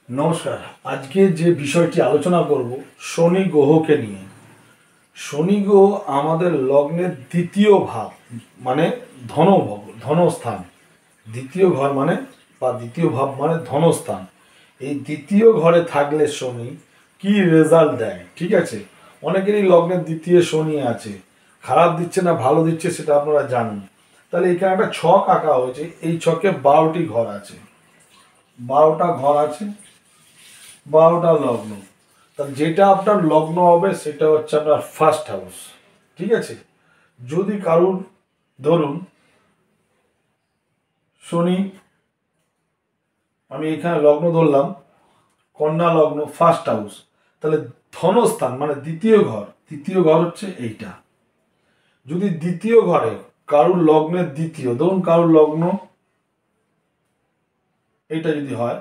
নমস্কার। আজকে যে বিষয়টি আলোচনা করব শনি গ্রহকে নিয়ে। শনি গ্রহ আমাদের লগ্নের দ্বিতীয় ভাব, মানে ধনস্থান। দ্বিতীয় ঘর মানে বা দ্বিতীয় ভাব মানে ধনস্থান। এই দ্বিতীয় ঘরে থাকলে শনি কি রেজাল্ট দেয়, ঠিক আছে? অনেকেরই লগ্নের দ্বিতীয় শনি আছে, খারাপ দিচ্ছে না ভালো দিচ্ছে সেটা আপনারা জানেন। তাহলে এখানে একটা ছক আঁকা হয়েছে, এই ছকে 12টি ঘর আছে, 12টা ঘর আছে, 12টা লগ্ন। তা যেটা আপনার লগ্ন হবে সেটা হচ্ছে আপনার ফার্স্ট হাউস, ঠিক আছে? যদি কারুর ধরুন শনি, আমি এখানে লগ্ন ধরলাম কন্যা লগ্ন, ফার্স্ট হাউস, তাহলে ধনস্থান মানে দ্বিতীয় ঘর হচ্ছে এইটা। যদি দ্বিতীয় ঘরে কারুর লগ্নের দ্বিতীয়, ধরুন কারুর লগ্ন এইটা যদি হয়,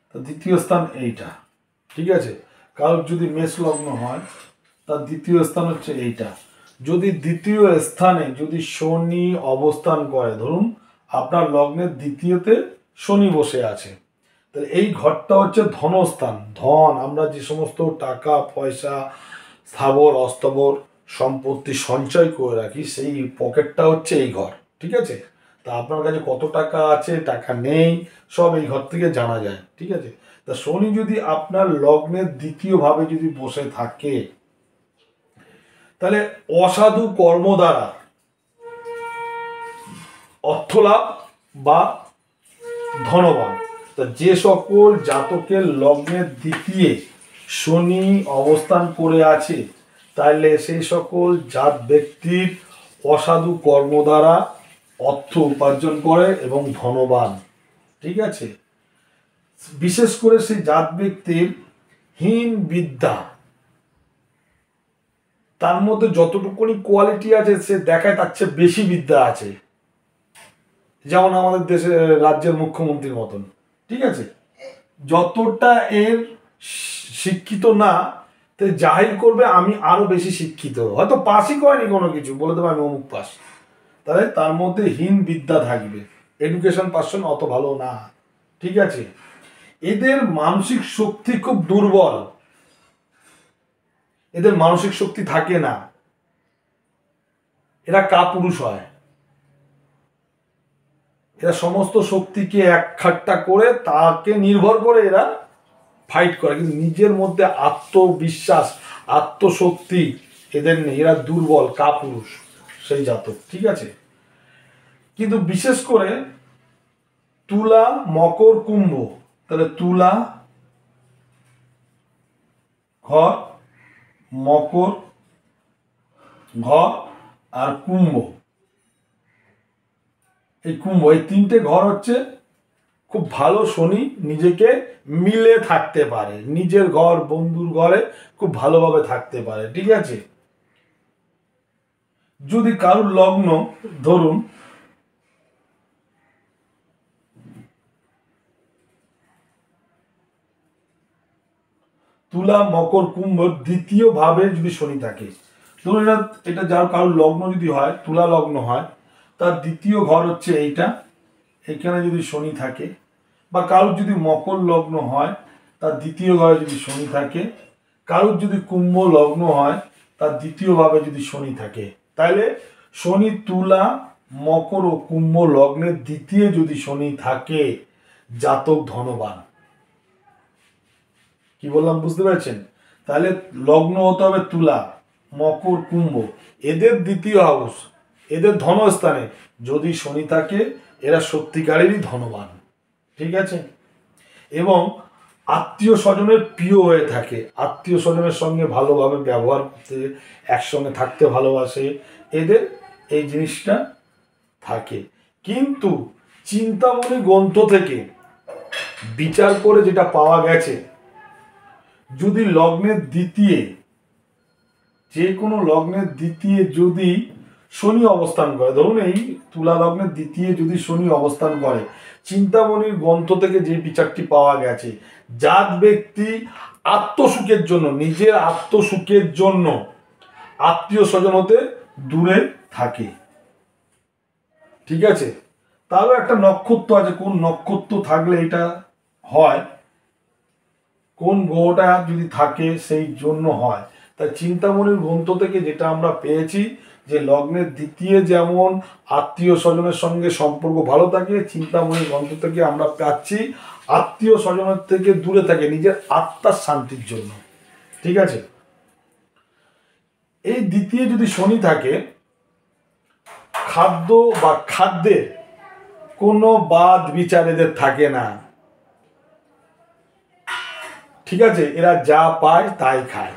তো দ্বিতীয় স্থান এইটা, ঠিক আছে? কারোর যদি মেষ লগ্ন হয় তার দ্বিতীয় স্থান হচ্ছে এইটা। যদি দ্বিতীয় স্থানে যদি শনি অবস্থান করে, ধরুন আপনার লগ্নের দ্বিতীয়তে শনি বসে আছে, তাহলে এই ঘরটা হচ্ছে ধনস্থান। ধন, আমরা যে সমস্ত টাকা পয়সা স্থাবর অস্থাবর সম্পত্তি সঞ্চয় করে রাখি, সেই পকেটটা হচ্ছে এই ঘর, ঠিক আছে? তা আপনার কাছে কত টাকা আছে, টাকা নেই, সব এই ঘর থেকে জানা যায়, ঠিক আছে? তা শনি যদি আপনার লগ্নের দ্বিতীয় ভাবে যদি বসে থাকে, তাহলে অসাধু কর্ম দ্বারা অর্থলাভ বা ধনবান। তা যে সকল জাতকের লগ্নের দ্বিতীয় শনি অবস্থান করে আছে, তাহলে সেই সকল জাত ব্যক্তির অসাধু কর্ম দ্বারা অর্থ উপার্জন করে এবং ধনবান, ঠিক আছে? বিশেষ করে সেই জাত ব্যক্তির হীন বিদ্যা, তার মধ্যে যতটুকুনি কোয়ালিটি আছে সে দেখায় তার চেয়ে বেশি বিদ্যা আছে, যেমন আমাদের দেশের রাজ্যের মুখ্যমন্ত্রীর মতন, ঠিক আছে? যতটা এর শিক্ষিত না, তো জাহির করবে আমি আরো বেশি শিক্ষিত, হয়তো পাসই করেনি কোনো কিছু, বলে দেবো আমি অমুক পাস, তাহলে তার মধ্যে হীন বিদ্যা থাকবে, এডুকেশন পার্সন অত ভালো না, ঠিক আছে? এদের মানসিক শক্তি খুব দুর্বল, এদের মানসিক শক্তি থাকে না, এরা কাপুরুষ হয়, এরা সমস্ত শক্তিকে একখাট্টা করে তাকে নির্ভর করে এরা ফাইট করে, কিন্তু নিজের মধ্যে আত্মবিশ্বাস আত্মশক্তি এদের নেই, এরা দুর্বল কাপুরুষ সেই জাতক, ঠিক আছে? কিন্তু বিশেষ করে তুলা মকর কুম্ভ, তাহলে তুলা ঘর, মকর ঘর আর কুম্ভ, এই তিনটে ঘর হচ্ছে খুব ভালো শনি নিজেকে মিলে থাকতে পারে, নিজের ঘর বন্ধুর ঘরে খুব ভালোভাবে থাকতে পারে, ঠিক আছে? যদি কারুর লগ্ন ধরুন তুলা মকর কুম্ভ দ্বিতীয় ভাবে যদি শনি থাকে, ধরুন এটা যার কারোর লগ্ন যদি হয়, তুলা লগ্ন হয়, তার দ্বিতীয় ঘর হচ্ছে এইটা, এখানে যদি শনি থাকে, বা কারোর যদি মকর লগ্ন হয় তার দ্বিতীয় ঘরে যদি শনি থাকে, কারোর যদি কুম্ভ লগ্ন হয় তার দ্বিতীয় ভাবে যদি শনি থাকে, তাহলে শনি তুলা মকর ও কুম্ভ লগ্নের দ্বিতীয় যদি শনি থাকে, জাতক ধনবান। কি বললাম বুঝতে পারছেন? তাহলে লগ্ন হতে হবে তুলা মকর কুম্ভ, এদের দ্বিতীয় হাউস, এদের ধনস্থানে যদি শনি থাকে, এরা সত্যিকারেরই ধনবান, ঠিক আছে? এবং আত্মীয় স্বজনের প্রিয় হয়ে থাকে, আত্মীয় স্বজনের সঙ্গে ভালোভাবে ব্যবহার করতে, একসঙ্গে থাকতে ভালোবাসে, এদের এই জিনিসটা থাকে। কিন্তু চিন্তামণি গ্রন্থ থেকে বিচার করে যেটা পাওয়া গেছে, যদি লগ্নের দ্বিতীয়, যে কোনো লগ্নের দ্বিতীয় যদি শনি অবস্থান করে, ধরুন এই তুলা লগ্নের দ্বিতীয় যদি শনি অবস্থান করে, চিন্তামণির গ্রন্থ থেকে যে বিচারটি পাওয়া গেছে, জাত ব্যক্তি আত্মসুখের জন্য, নিজের আত্মসুখের জন্য আত্মীয় স্বজন হতে দূরে থাকে, ঠিক আছে? তারও একটা নক্ষত্র আছে, কোন নক্ষত্র থাকলে এটা হয় কোন গ্রহটা যদি থাকে সেই জন্য হয়। তাই চিন্তামণির গ্রন্থ থেকে যেটা আমরা পেয়েছি যে লগ্নের দ্বিতীয় যেমন আত্মীয় স্বজনের সঙ্গে সম্পর্ক ভালো থাকে, চিন্তামণির গ্রন্থ থেকে আমরা পাচ্ছি আত্মীয় স্বজনের থেকে দূরে থাকে নিজের আত্মার শান্তির জন্য। ঠিক আছে, এই দ্বিতীয় যদি শনি থাকে, খাদ্য বা খাদ্যের কোনো বাদ বিচার এদের থাকে না। ঠিক আছে, এরা যা পায় তাই খায়।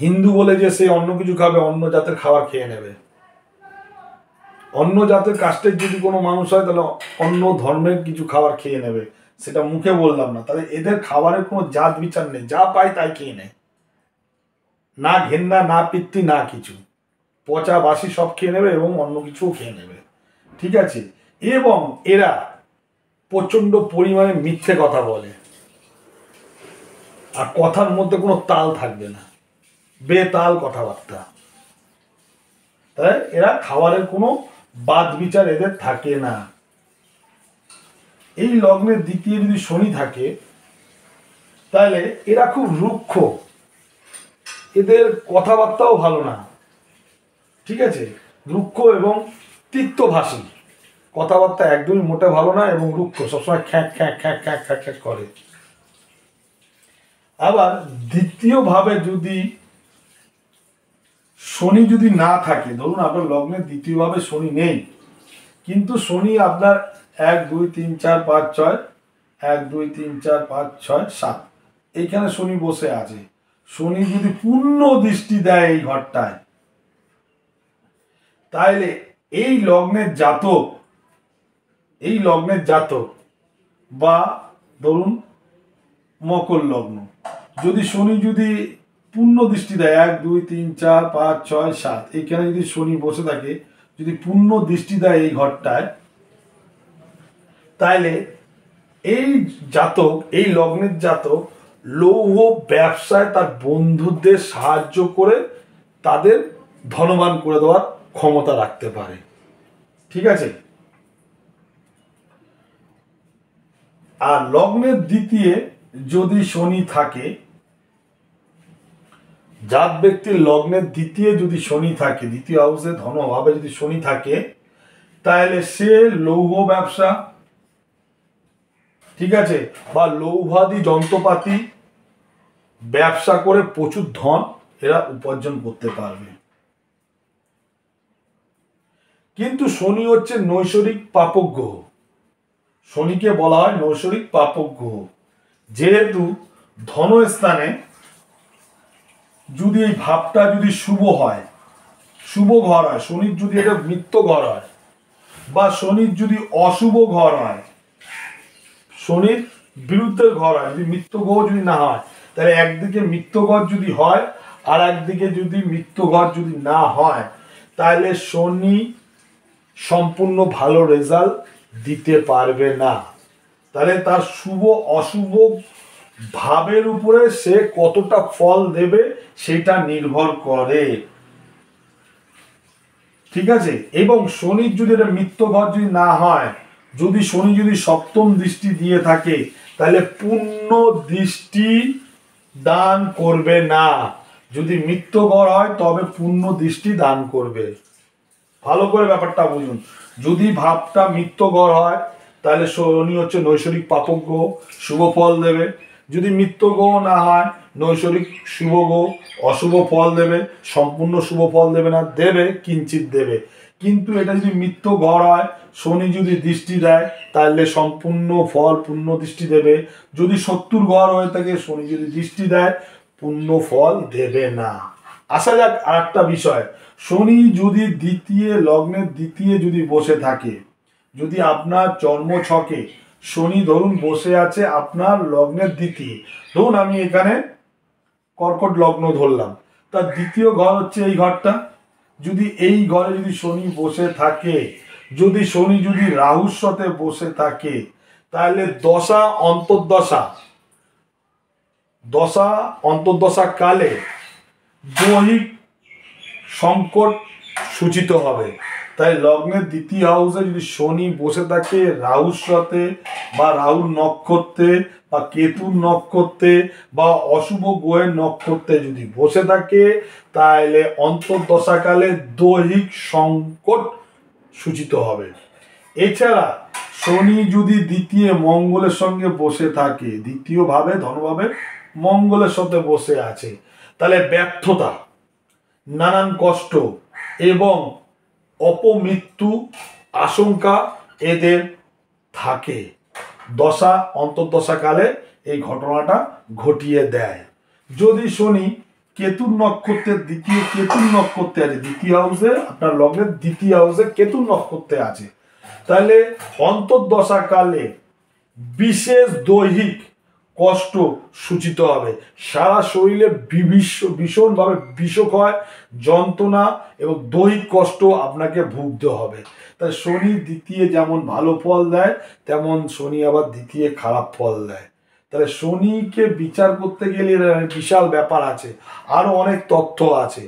হিন্দু বলে যে সে অন্য কিছু খাবে, অন্য জাতের খাবার খেয়ে নেবে। অন্য জাতের কাস্টের যদি কোনো মানুষ হয় তাহলে অন্য ধর্মের কিছু খাবার খেয়ে নেবে, সেটা মুখে বললাম না। তাহলে এদের খাবারের কোনো জাত বিচার নেই, যা পায় তাই খেয়ে নেয়, না ঘেন্না না পিত্তি না কিছু, পচা বাসি সব খেয়ে নেবে এবং অন্য কিছুও খেয়ে নেবে। ঠিক আছে, এবং এরা প্রচন্ড পরিমাণে মিথ্যে কথা বলে, আর কথার মধ্যে কোনো তাল থাকবে না, বেতাল কথাবার্তা। তাই এরা খাবারের কোনো বাদ বিচার এদের থাকে না। এই লগ্নের দ্বিতীয় যদি শনি থাকে তাহলে এরা খুব রুক্ষ, এদের কথাবার্তাও ভালো না। ঠিক আছে, রুক্ষ এবং তিক্তভাষী, কথাবার্তা একদমই মোটে ভালো না এবং রুক্ষ, সবসময় খ্যাঁক খ্যাঁক খ্যাঁক খ্যাঁক খ্যাঁক খ্যাঁক করে। আবার দ্বিতীয়ভাবে যদি শনি যদি না থাকে, ধরুন আপনার লগ্নের দ্বিতীয়ভাবে শনি নেই, কিন্তু শনি আপনার 1 2 3 4 5 6 1 2 3 4 5 6 7 এইখানে শনি বসে আছে। শনি যদি পূর্ণ দৃষ্টি দেয় এই ঘরটায়, তাহলে এই লগ্নের জাতক বা ধরুন মকর লগ্ন, যদি শনি যদি পূর্ণ দৃষ্টি দেয় 1 2 3 4 5 6 7 এইখানে যদি শনি বসে থাকে, যদি পূর্ণ দৃষ্টি দেয় এই ঘরটায়, তাহলে এই জাতক, এই লগ্নের জাতক লৌহ ব্যবসায় তার বন্ধুদের সাহায্য করে তাদের ধনবান করে দেওয়ার ক্ষমতা রাখতে পারে। ঠিক আছে, আর লগ্নের দ্বিতীয় যদি শনি থাকে, জাত ব্যক্তির লগ্নের দ্বিতীয় যদি শনি থাকে, দ্বিতীয় হাউসে ধনভাবে যদি শনি থাকে, তাহলে সে লৌহ ব্যবসা, ঠিক আছে, বা লৌহাদি যন্ত্রপাতি ব্যবসা করে প্রচুর ধন এরা উপার্জন করতে পারবে। কিন্তু শনি হচ্ছে নৈসর্গিক পাপক গ্রহ, শনিকে বলা হয় নৈসর্গিক পাপক গ্রহ। যেহেতু ধনস্থানে যদি এই ভাবটা যদি শুভ হয়, শুভ ঘর হয়, শনির যদি এটা মিত্র ঘর হয় বা শনির যদি অশুভ ঘর হয়, শনির বিরুদ্ধের ঘর হয়, যদি মিত্র গ্রহ যদি না হয়, তাহলে একদিকে মিত্র ঘর যদি হয় আর একদিকে যদি মিত্র ঘর যদি না হয়, তাহলে শনি সম্পূর্ণ ভালো রেজাল্ট দিতে পারবে না। তাহলে তার শুভ অশুভ ভাবের উপরে সে কতটা ফল দেবে সেটা নির্ভর করে। ঠিক আছে, এবং শনির যদি এটা মিত্র ঘর যদি না হয়, যদি শনি যদি সপ্তম দৃষ্টি দিয়ে থাকে, তাহলে পূর্ণ দৃষ্টি দান করবে না। যদি মিত্র ঘর হয় তবে পূর্ণ দৃষ্টি দান করবে। ভালো করে ব্যাপারটা বুঝুন, যদি ভাবটা মিত্র ঘর হয় তাহলে শনি হচ্ছে নৈসর্গিক পাপক গ্রহ, শুভ ফল দেবে। যদি মিত্র গ্রহ না হয়, নৈসর্গিক শুভ গ্রহ, অশুভ ফল দেবে, সম্পূর্ণ শুভ ফল দেবে না, দেবে কিঞ্চিত দেবে। কিন্তু এটা যদি মিত্র ঘর হয়, শনি যদি দৃষ্টি দেয় তাহলে সম্পূর্ণ ফল পূর্ণ দৃষ্টি দেবে। যদি শত্রুর ঘর হয়ে থাকে, শনি যদি দৃষ্টি দেয় পূর্ণ ফল দেবে না। আসা যাক আর একটা বিষয়, শনি যদি দ্বিতীয় লগ্নের দ্বিতীয় যদি বসে থাকে, যদি আপনার জন্ম ছকে শনি ধরুন বসে আছে আপনার লগ্নের দ্বিতীয়, ধরুন আমি এখানে কর্কট লগ্ন ধরলাম, তার দ্বিতীয় ঘর হচ্ছে এই ঘরটা, যদি এই ঘরে যদি শনি বসে থাকে, যদি শনি যদি রাহুর সাথে বসে থাকে, তাহলে দশা অন্তর্দশা কালে দৈহিক সংকট সূচিত হবে। তাই লগ্নের দ্বিতীয় হাউসে যদি শনি বসে থাকে রাহুর সাথে বা রাহুর নক্ষত্রে বা বা কেতুর নক্ষত্রে বা অশুভ গ্রহের নক্ষত্রে যদি বসে থাকে, তাহলে অন্তর্দশাকালে দৈহিক সংকট সূচিত হবে। এছাড়া শনি যদি দ্বিতীয় মঙ্গলের সঙ্গে বসে থাকে, দ্বিতীয়ভাবে ধনভাবে মঙ্গলের সাথে বসে আছে, তাহলে ব্যর্থতা, নানান কষ্ট এবং অপমৃত্যু আশঙ্কা এদের থাকে। দশা অন্তর্দশাকালে এই ঘটনাটা ঘটিয়ে দেয়। যদি শনি কেতুর নক্ষত্রের কেতুর নক্ষত্রে আছে, দ্বিতীয় হাউসে, আপনার লগ্নের দ্বিতীয় হাউসে কেতুর নক্ষত্রে আছে, তাহলে অন্তর্দশাকালে বিশেষ দৈহিক কষ্ট সূচিত হবে। সারা শরীরে ভীষণভাবে বিষক্ষয়, যন্ত্রণা এবং দৈহিক কষ্ট আপনাকে ভুগতে হবে। তাই শনি দ্বিতীয় যেমন ভালো ফল দেয়, তেমন শনি আবার দ্বিতীয় খারাপ ফল দেয়। তাহলে শনিকে বিচার করতে গেলে বিশাল ব্যাপার আছে, আরো অনেক তথ্য আছে।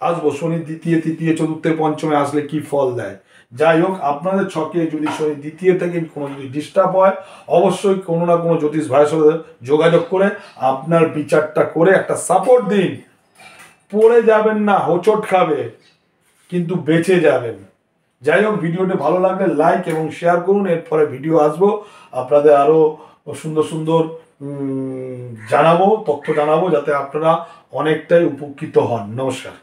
আসবো শনি দ্বিতীয় তৃতীয় চতুর্থে পঞ্চমে আসলে কি ফল দেয়। যাই হোক, আপনাদের ছকে যদি শনি দ্বিতীয় থেকে কোনো যদি ডিস্টার্ব হয়, অবশ্যই কোনো না কোনো জ্যোতিষ ভাইয়ের সাথে যোগাযোগ করে আপনার বিচারটা করে একটা সাপোর্ট দিন। পড়ে যাবেন না, হোঁচট খাবে, কিন্তু বেঁচে যাবেন। যাই হোক, ভিডিওটি ভালো লাগলে লাইক এবং শেয়ার করুন। এরপরে ভিডিও আসবো, আপনাদের আরো সুন্দর সুন্দর তথ্য জানাবো, যাতে আপনারা অনেকটাই উপকৃত হন। নমস্কার।